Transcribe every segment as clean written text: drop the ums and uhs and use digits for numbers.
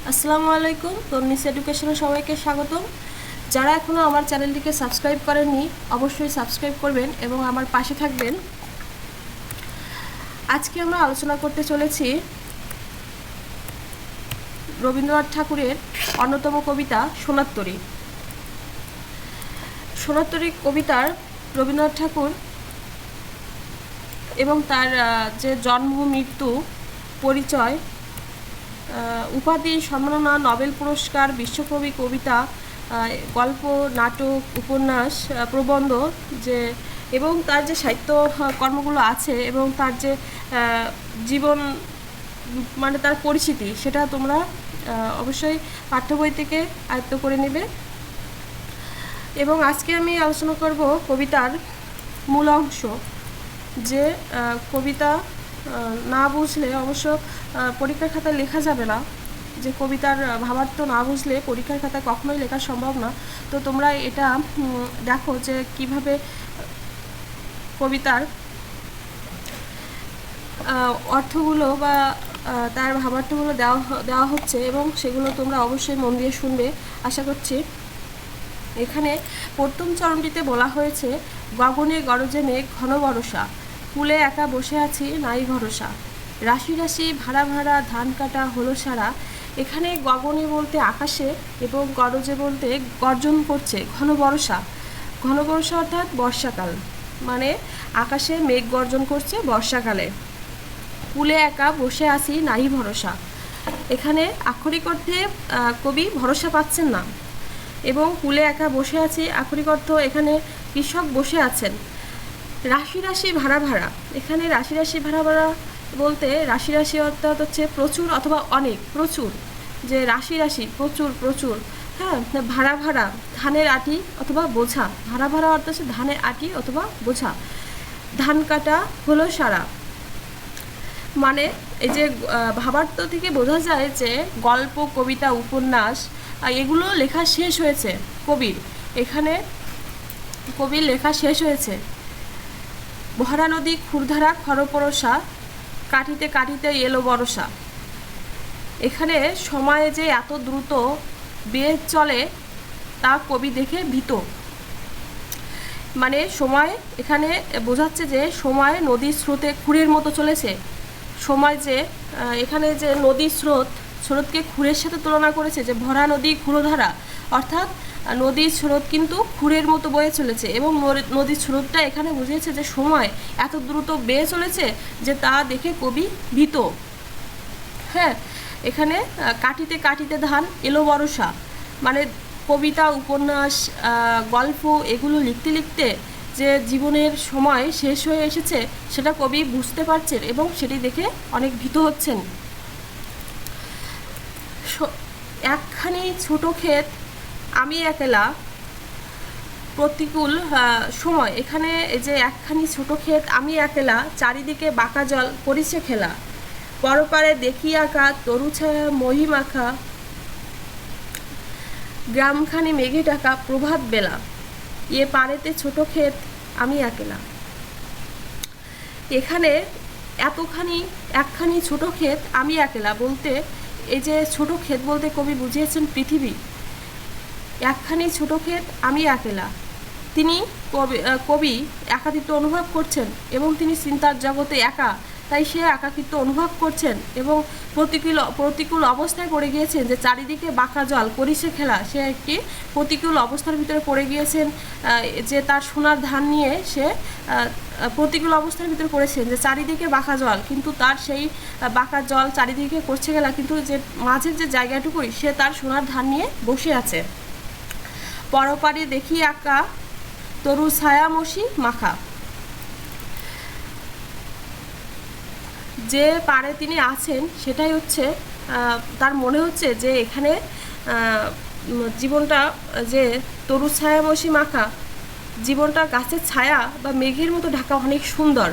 আসসালামু আলাইকুম। তন্নিস এডুকেশনে সবাইকে স্বাগতম। যারা এখনও আমার চ্যানেলটিকে সাবস্ক্রাইব করেননি অবশ্যই সাবস্ক্রাইব করবেন এবং আমার পাশে থাকবেন। আজকে আমরা আলোচনা করতে চলেছি রবীন্দ্রনাথ ঠাকুরের অন্যতম কবিতা সোনারতরী। সোনারতরী কবিতার রবীন্দ্রনাথ ঠাকুর এবং তার যে জন্ম, মৃত্যু, পরিচয়, উপাধি, সম্মাননা, নোবেল পুরস্কার, বিশ্বকবি, কবিতা, গল্প, নাটক, উপন্যাস, প্রবন্ধ যে এবং তার যে সাহিত্য কর্মগুলো আছে এবং তার যে জীবন মানে তার পরিচিতি সেটা তোমরা অবশ্যই পাঠ্য বই থেকে আয়ত্ত করে নেবে। এবং আজকে আমি আলোচনা করব কবিতার মূল অংশ। যে কবিতা না বুঝলে অবশ্য পরীক্ষার খাতায় লেখা যাবে না, যে কবিতার ভাবার্থ না বুঝলে পরীক্ষার খাতায় কখনোই লেখা সম্ভব না। তো তোমরা এটা দেখো যে কিভাবে কবিতার অর্থগুলো বা তার ভাবার্থগুলো দেওয়া হচ্ছে এবং সেগুলো তোমরা অবশ্যই মন দিয়ে শুনবে আশা করছি। এখানে প্রথম চরণটিতে বলা হয়েছে, গগনে গরজে মেঘ ঘন বরষা, কুলে একা বসে আছি নাই ভরসা, রাশি রাশি ভাড়া ভাড়া ধান কাটা হলো সারা। এখানে গগনে বলতে আকাশে এবং গরজে বলতে গর্জন করছে ঘন বরষা। ঘন বরষা অর্থাৎ বর্ষাকাল, মানে আকাশে মেঘ গর্জন করছে বর্ষাকালে। কুলে একা বসে আছি নাই ভরসা, এখানে আক্ষরিক অর্থে কবি ভরসা পাচ্ছেন না। এবং কুলে একা বসে আছি আক্ষরিক অর্থ এখানে কৃষক বসে আছেন। রাশি রাশি ভাড়া ভাড়া, এখানে রাশি রাশি ভাড়া ভাড়া বলতে রাশি রাশি অর্থাৎ হচ্ছে প্রচুর অথবা অনেক, প্রচুর, যে রাশি রাশি প্রচুর প্রচুর। হ্যাঁ, ভাড়া ভাড়া ধানের আটি অথবা বোঝা, ভাড়া ভাড়া অর্থ হচ্ছে ধানের আটি অথবা বোঝা। ধান কাটা হলো সারা, মানে এই যে ভাবার্থ থেকে বোঝা যায় যে গল্প, কবিতা, উপন্যাস এগুলো লেখা শেষ হয়েছে কবির। এখানে কবির লেখা শেষ হয়েছে। ভরা নদী ক্ষুরধারা খরপরসা, কাটিতে কাটিতে এলো বরসা। এখানে সময়ে যে এত দ্রুত বেগ চলে তা কবি দেখে ভীত। মানে সময় এখানে বোঝাচ্ছে যে সময় নদীর স্রোতে খুঁড়ের মতো চলেছে। সময় যে এখানে যে নদীর স্রোতকে খুঁড়ের সাথে তুলনা করেছে, যে ভরা নদী ক্ষুরধারা অর্থাৎ নদীর স্রোত কিন্তু খুঁড়ের মতো বয়ে চলেছে এবং নদীর স্রোতটা এখানে বুঝিয়েছে যে সময় এত দ্রুত বেয়ে চলেছে যে তা দেখে কবি ভীত। হ্যাঁ, এখানে কাটিতে কাটিতে ধান এলো বরসা, মানে কবিতা, উপন্যাস, গল্প এগুলো লিখতে লিখতে যে জীবনের সময় শেষ হয়ে এসেছে সেটা কবি বুঝতে পারছেন এবং সেটি দেখে অনেক ভীত হচ্ছেন। একখানি ছোট ক্ষেত আমি একলা, প্রতিকূল সময়, এখানে যে একখানি ছোট ক্ষেত আমি একলা, চারিদিকে বাঁকা জল করিছে খেলা, পরপারে দেখি আঁকা তরু ছায়া মহি মাখা, গ্রামখানি মেঘে ঢাকা প্রভাত বেলা, এ পারেতে ছোট ক্ষেত আমি একলা। এখানে একখানি ছোট ক্ষেত আমি একলা বলতে এই যে ছোট ক্ষেত বলতে কবি বুঝিয়েছেন পৃথিবী। একখানি ছোট ক্ষেত আমি একলা, তিনি কবি একাকিত্ব অনুভব করছেন এবং তিনি চিন্তার জগতে একা, তাই সে একাকিত্ব অনুভব করছেন এবং প্রতিকূল অবস্থায় পড়ে গিয়েছেন, যে চারিদিকে বাঁকা জল করিছে খেলা। সে একটি প্রতিকূল অবস্থার ভিতরে পড়ে গিয়েছেন, যে তার সোনার ধান নিয়ে সে প্রতিকূল অবস্থার ভিতরে পড়েছেন, যে চারিদিকে বাঁকা জল, কিন্তু তার সেই বাঁকা জল চারিদিকে করছে গেলা, কিন্তু যে মাঝের যে জায়গাটুকুই সে তার সোনার ধান নিয়ে বসে আছে। পরপারে দেখি আঁকা তরু ছায়া মশি মাখা, যে পারে তিনি আছেন সেটাই হচ্ছে তার মনে হচ্ছে যে এখানে জীবনটা যে তরু ছায়া মশি মাখা, জীবনটা গাছের ছায়া বা মেঘের মতো ঢাকা, অনেক সুন্দর।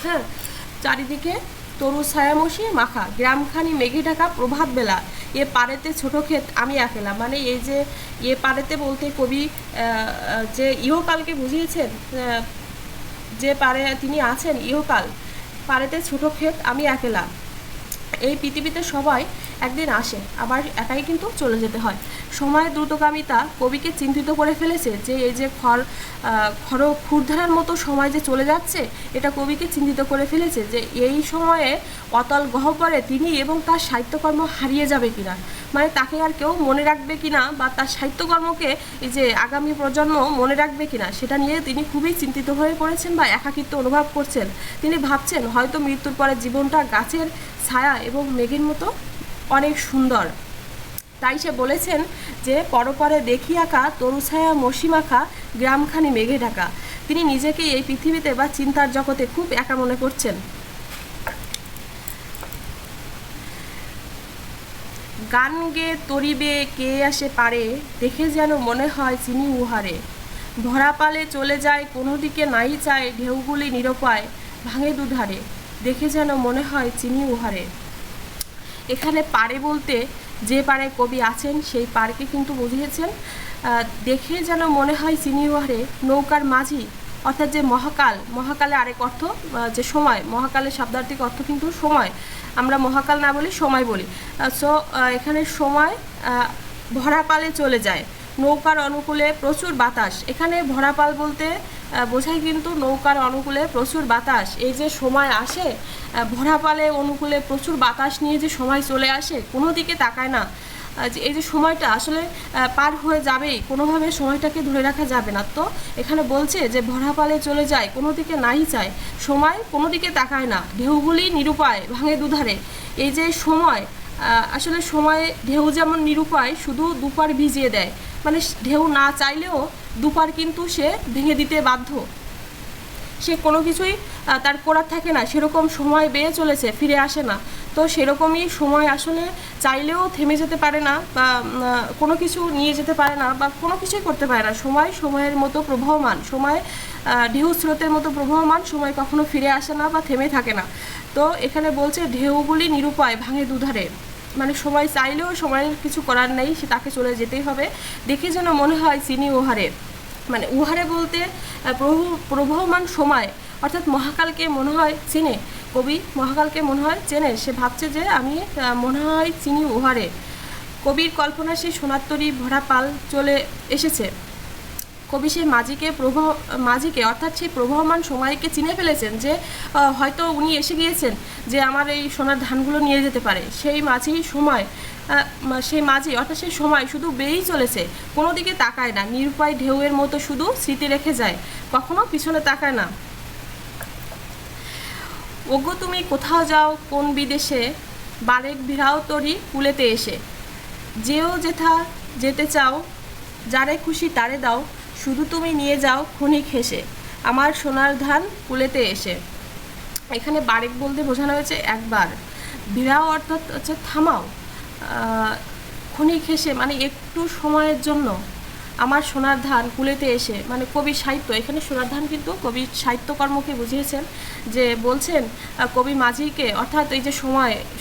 হ্যাঁ, চারিদিকে তরু ছায়ামশি মাখা, গ্রামখানি মেঘে ঢাকা প্রভাত বেলা, এ পারেতে ছোট ক্ষেত আমি একলা, মানে এই যে এ পারেতে বলতে কবি যে ইহকালকে বুঝিয়েছেন, যে পারে তিনি আছেন ইহকাল। পারেতে ছোট ক্ষেত আমি একলা, এই পৃথিবীতে সবাই একদিন আসে, আবার একাই কিন্তু চলে যেতে হয়। সময়ের দ্রুতগামিতা কবিকে চিন্তিত করে ফেলেছে যে এই যে ক্ষুরধারার মতো সময় যে চলে যাচ্ছে, এটা কবিকে চিন্তিত করে ফেলেছে যে এই সময়ে অতল গহ্বরে তিনি এবং তার সাহিত্যকর্ম হারিয়ে যাবে কিনা, মানে তাকে আর কেউ মনে রাখবে কিনা, বা তার সাহিত্যকর্মকে এই যে আগামী প্রজন্ম মনে রাখবে কিনা, সেটা নিয়ে তিনি খুবই চিন্তিত হয়ে পড়েছেন বা একাকিত্ব অনুভব করছেন। তিনি ভাবছেন হয়তো মৃত্যুর পরে জীবনটা গাছের ছায়া এবং মেঘের মতো অনেক সুন্দর। তাই সে বলেছেন যে পরপরে দেখি আঁকা তরু ছায়া মসি মাখা গ্রামখানি মেঘে ঢাকা। তিনি নিজেকে এই পৃথিবীতে বা চিন্তার জগতে খুব একা মনে করছেন। গান গে তরিবে কে আসে পারে, দেখে যেন মনে হয় চিনি উহারে। ভরা পালে চলে যায় কোনো দিকে নাই চায়, ঢেউগুলি নিরপায় ভাঙে দুধারে, দেখে যেন মনে হয় চিনি উহারে। এখানে পারে বলতে যে পারে কবি আছেন সেই পারকে কিন্তু বুঝিয়েছেন। দেখে যেন মনে হয় চিনি উহারে, নৌকার মাঝি অর্থাৎ যে মহাকাল, মহাকালে আরেক অর্থ যে সময়, মহাকালের শব্দার্থিক অর্থ কিন্তু সময়, আমরা মহাকাল না বলি সময় বলি। সো এখানে সময় ভরা পালে চলে যায়, নৌকার অনুকূলে প্রচুর বাতাস। এখানে ভরা পাল বলতে বোঝায় কিন্তু নৌকার অনুকূলে প্রচুর বাতাস। এই যে সময় আসে, ভরা পালে অনুকূলে প্রচুর বাতাস নিয়ে যে সময় চলে আসে, কোনো দিকে তাকায় না, যে এই যে সময়টা আসলে পার হয়ে যাবেই, কোনোভাবে সময়টাকে ধরে রাখা যাবে না। তো এখানে বলছে যে ভরা পালে চলে যায় কোনো দিকে নাই চায়, সময় কোনো দিকে তাকায় না, ঢেউগুলি নিরুপায় ভাঙে দুধারে। এই যে সময়, আসলে সময় ঢেউ যেমন নিরুপায় শুধু দুপার ভিজিয়ে দেয়, মানে ঢেউ না চাইলেও দুপার কিন্তু সে ভেঙে দিতে বাধ্য, সে কোনো কিছুই তার করার থাকে না, সেরকম সময় বেয়ে চলেছে, ফিরে আসে না। তো সেরকমই সময় আসলে চাইলেও থেমে যেতে পারে না, বা কোনো কিছু নিয়ে যেতে পারে না, বা কোনো কিছুই করতে পারে না। সময় সময়ের মতো প্রবাহমান, সময় ঢেউ স্রোতের মতো প্রবাহমান, সময় কখনো ফিরে আসে না বা থেমে থাকে না। তো এখানে বলছে ঢেউগুলি নিরুপায় ভাঙে দুধারে, মানে সময় চাইলেও সময়ের কিছু করার নেই, সে তাকে চলে যেতেই হবে। দেখে যেন মনে হয় চিনি উহারে, মানে উহারে বলতে প্রবাহমান সময় অর্থাৎ মহাকালকে মনে হয় চেনে, কবি মহাকালকে মনে হয় চেনে, সে ভাবছে যে আমি মনে হয় চিনি উহারে। কবির কল্পনা সে সোনাত্তরী ভরা পাল চলে এসেছে। কবি সেই মাঝিকে অর্থাৎ সেই প্রবাহমান সময়কে চিনে ফেলেছেন, যে হয়তো উনি এসে গিয়েছেন যে আমার এই সোনার ধানগুলো নিয়ে যেতে পারে। সেই মাঝি অর্থাৎ সেই সময় শুধু বেয়েই চলেছে, কোনো দিকে তাকায় না, নিরুপায় ঢেউয়ের মতো শুধু স্মৃতি রেখে যায়, কখনো পিছনে তাকায় না। ওগো তুমি কোথাও যাও কোন বিদেশে, বারেক ভিড়াও তরি কুলেতে এসে। যেও যেথা যেতে চাও, যারে খুশি তারে দাও, শুধু তুমি নিয়ে যাও ক্ষণিক হেসে, আমার সোনার ধান কুলেতে এসে। এখানে বারেক বলতে বোঝানো হয়েছে একবার, ভিড়াও অর্থাৎ হচ্ছে থামাও, ক্ষণিক হেসে মানে একটু সময়ের জন্য, আমার সোনার ধান কুলেতে এসে মানে কবির সাহিত্য। এখানে সোনার ধান কিন্তু কবির সাহিত্যকর্মকে বুঝিয়েছেন, যে বলছেন কবি মাঝিকে অর্থাৎ এই যে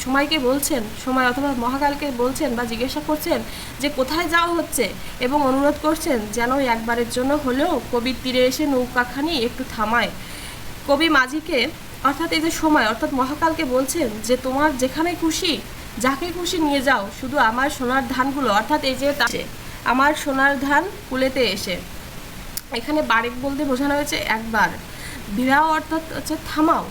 সময়কে বলছেন, সময় অথবা মহাকালকে বলছেন বা জিজ্ঞাসা করছেন যে কোথায় যাওয়া হচ্ছে, এবং অনুরোধ করছেন যেন একবারের জন্য হলেও কবির তীরে এসে নৌকাখানি একটু থামায়। কবি মাঝিকে অর্থাৎ এই যে সময় অর্থাৎ মহাকালকে বলছেন যে তোমার যেখানে খুশি যাকে খুশি নিয়ে যাও, শুধু আমার সোনার ধানগুলো অর্থাৎ এই যে আমার সোনার ধান কুলেতে এসে। এখানে বারেক বলতে বোঝানো হয়েছে একবার, বিরাও অর্থাৎ হচ্ছে থামাও,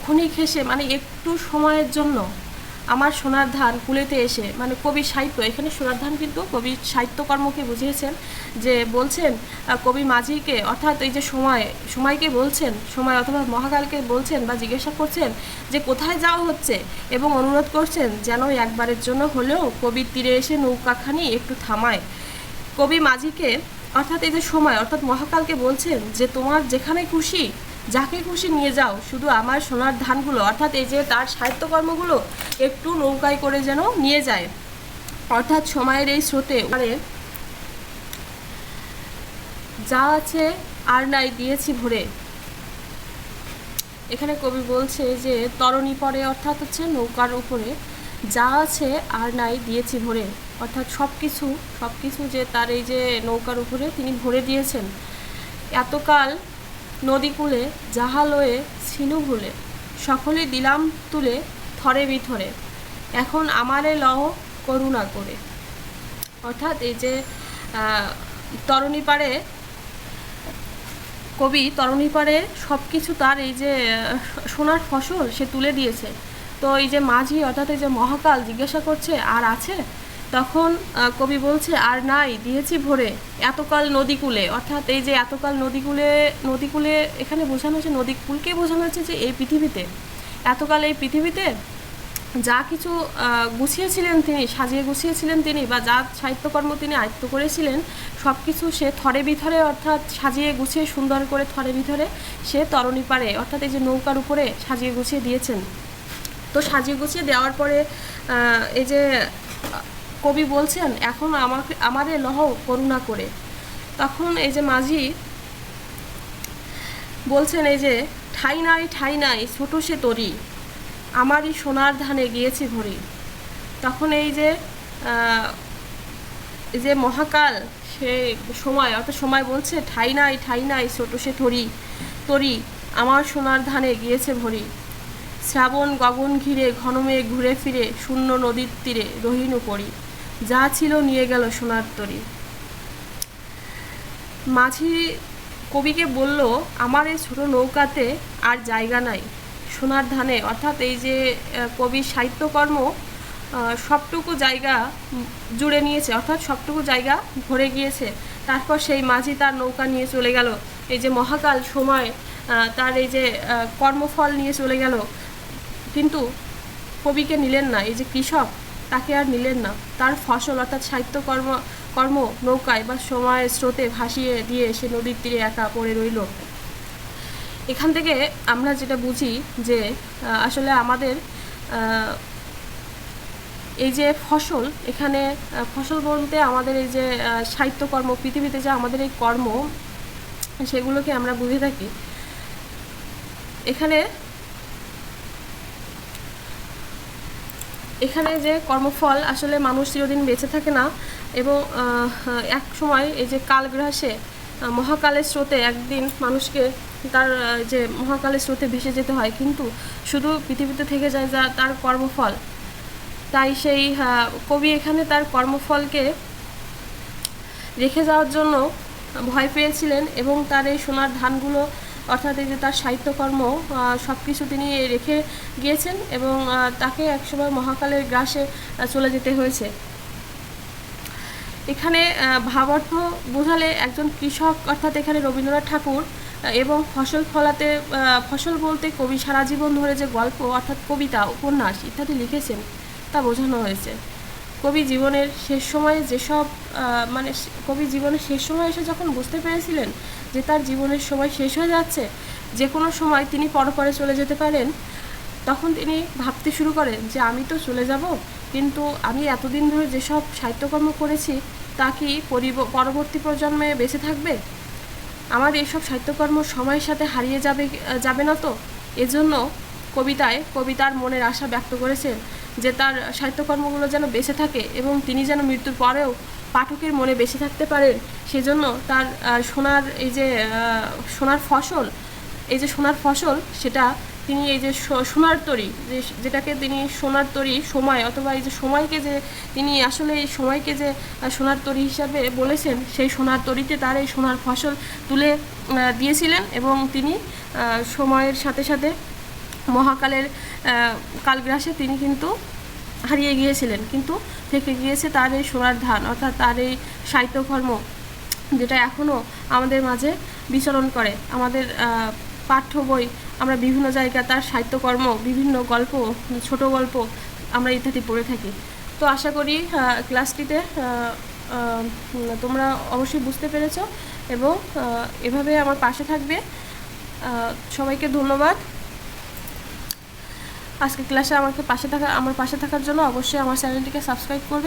ক্ষণিক হেসে মানে একটু সময়ের জন্য, আমার সোনার ধান কুলেতে এসে মানে কবির সাহিত্য। এখানে সোনার ধান কিন্তু কবির সাহিত্যকর্মকে বুঝিয়েছেন, যে বলছেন কবি মাঝিকে অর্থাৎ এই যে সময়কে বলছেন, সময় অথবা মহাকালকে বলছেন বা জিজ্ঞাসা করছেন যে কোথায় যাওয়া হচ্ছে, এবং অনুরোধ করছেন যেন একবারের জন্য হলেও কবির তীরে এসে নৌকাখানি একটু থামায়। কবি মাঝিকে অর্থাৎ এই যে সময় অর্থাৎ মহাকালকে বলছেন যে তোমার যেখানে খুশি যাকে খুশি নিয়ে যাও, শুধু আমার সোনার ধানগুলো অর্থাৎ এই যে তার সাহিত্যকর্মগুলো একটু নৌকায় করে যেন নিয়ে যায়। অর্থাৎ সময়ের এই স্রোতে যা আছে আর নাই দিয়েছি ভরে। এখানে কবি বলছে যে তরণী পরে অর্থাৎ হচ্ছে নৌকার উপরে, যা আছে আর নাই দিয়েছি ভরে, অর্থাৎ সব কিছু যে তার এই যে নৌকার উপরে তিনি ভরে দিয়েছেন। এতকাল নদীকূলে যাহা লয়ে ছিনু ভুলে, সকলে দিলাম তুলে থরে বিথরে, এখন আমারে লহ করুণা করে। অর্থাৎ এই যে তরণী পাড়ে কবি তরণী পাড়ে সব কিছু তার এই যে সোনার ফসল সে তুলে দিয়েছে। তো এই যে মাঝি অর্থাৎ এই যে মহাকাল জিজ্ঞাসা করছে আর আছে, তখন কবি বলছে আর নাই, দিয়েছি ভরে এতকাল নদীকূলে। অর্থাৎ এই যে এতকাল নদীকূলে এখানে বোঝানো হচ্ছে নদীকূলকে বোঝানো হচ্ছে যে এই পৃথিবীতে এতকাল এই পৃথিবীতে যা কিছু গুছিয়েছিলেন তিনি, সাজিয়ে গুছিয়েছিলেন তিনি, বা যা সাহিত্যকর্ম তিনি আয়ত্ত করেছিলেন সব কিছু সে থরে বিথরে অর্থাৎ সাজিয়ে গুছিয়ে সুন্দর করে থরে বিথরে সে তরণী পাড়ে অর্থাৎ এই যে নৌকার উপরে সাজিয়ে গুছিয়ে দিয়েছেন। তো সাজিয়ে গুছিয়ে দেওয়ার পরে এই যে কবি বলছেন এখন আমাদের লহ করুণা করে। তখন এই যে মাঝি বলছেন এই যে ঠাই নাই ছোটো সে তরি, আমারই সোনার ধানে গিয়েছি ভরি। তখন এই যে মহাকাল সে সময় অর্থাৎ সময় বলছে ঠাই নাই ছোটো সে তরি, আমার সোনার ধানে গিয়েছে ভরি। শ্রাবণ গগন ঘিরে ঘনমে ঘুরে ফিরে শূন্য নদীর তীরে রহিনু পড়ি, যা ছিল নিয়ে গেল সোনার তরি। মাঝি কবিকে বলল আমার এই ছোটো নৌকাতে আর জায়গা নাই সোনার ধানে। অর্থাৎ এই যে কবির সাহিত্যকর্ম সবটুকু জায়গা জুড়ে নিয়েছে, অর্থাৎ সবটুকু জায়গা ভরে গিয়েছে। তারপর সেই মাঝি তার নৌকা নিয়ে চলে গেল, এই যে মহাকাল সময় তার এই যে কর্মফল নিয়ে চলে গেল, কিন্তু কবিকে নিলেন না। এই যে কৃষক তাকে আর নিলেন না, তার ফসল অর্থাৎ কর্ম নৌকায় বা সময়ের স্রোতে ভাসিয়ে দিয়ে সে নদীর তীরে একা পড়ে রইল। এখান থেকে আমরা যেটা বুঝি যে আসলে আমাদের এই যে ফসল, এখানে ফসল বলতে আমাদের এই যে সাহিত্যকর্ম পৃথিবীতে যে আমাদের এই কর্ম সেগুলোকে আমরা বুঝে থাকি। এখানে যে কর্মফল আসলে মানুষ চিরদিন বেঁচে থাকে না, এবং এক সময় এই যে কালগ্রাসে মহাকালের স্রোতে একদিন মানুষকে তার যে মহাকালের স্রোতে ভেসে যেতে হয়, কিন্তু শুধু পৃথিবীতে থেকে যায় যা তার কর্মফল। তাই সেই কবি এখানে তার কর্মফলকে রেখে যাওয়ার জন্য ভয় পেয়েছিলেন, এবং তার এই সোনার ধানগুলো অর্থাৎ এই যে তার সাহিত্যকর্ম সব কিছু তিনি রেখে গিয়েছেন, এবং তাকে একসময় মহাকালের গ্রাসে চলে যেতে হয়েছে। এখানে ভাবার্থ বোঝালে একজন কৃষক অর্থাৎ এখানে রবীন্দ্রনাথ ঠাকুর, এবং ফসল বলতে কবি সারা জীবন ধরে যে গল্প অর্থাৎ কবিতা উপন্যাস ইত্যাদি লিখেছেন তা বোঝানো হয়েছে। কবি জীবনের শেষ সময়ে এসে যখন বুঝতে পেরেছিলেন যে তার জীবনের সময় শেষ হয়ে যাচ্ছে, যে কোনো সময় তিনি পরপরে চলে যেতে পারেন, তখন তিনি ভাবতে শুরু করেন যে আমি তো চলে যাব, কিন্তু আমি এতদিন ধরে যেসব সাহিত্যকর্ম করেছি তা কি পরবর্তী প্রজন্মে বেঁচে থাকবে? আমার এইসব সাহিত্যকর্ম সময়ের সাথে হারিয়ে যাবে না তো? এজন্য কবিতার মনের আশা ব্যক্ত করেছেন যে তার সাহিত্যকর্মগুলো যেন বেঁচে থাকে, এবং তিনি যেন মৃত্যুর পরেও পাঠকের মনে বেঁচে থাকতে পারেন। সেজন্য তার সোনার ফসল সেটা তিনি এই যে সোনার তরী, যেটাকে তিনি সোনার তরী সময়, অথবা এই যে সময়কে যে তিনি আসলে এই সময়কে যে সোনার তরী হিসাবে বলেছেন, সেই সোনার তরীতে তার এই সোনার ফসল তুলে দিয়েছিলেন, এবং তিনি সময়ের সাথে সাথে মহাকালের কালগ্রাসে তিনি কিন্তু হারিয়ে গিয়েছিলেন, কিন্তু থেকে গিয়েছে তার এই সোনার ধান অর্থাৎ তার এই সাহিত্যকর্ম, যেটা এখনও আমাদের মাঝে বিচরণ করে। আমাদের পাঠ্য বই আমরা বিভিন্ন জায়গায় তার সাহিত্যকর্ম, বিভিন্ন গল্প, ছোট গল্প আমরা ইত্যাদি পড়ে থাকি। তো আশা করি ক্লাসটিতে তোমরা অবশ্যই বুঝতে পেরেছ, এবং এভাবে আমার পাশে থাকবে। সবাইকে ধন্যবাদ। আজকে ক্লাসে আমার পাশে থাকার জন্য অবশ্যই আমার চ্যানেলটিকে সাবস্ক্রাইব করবে।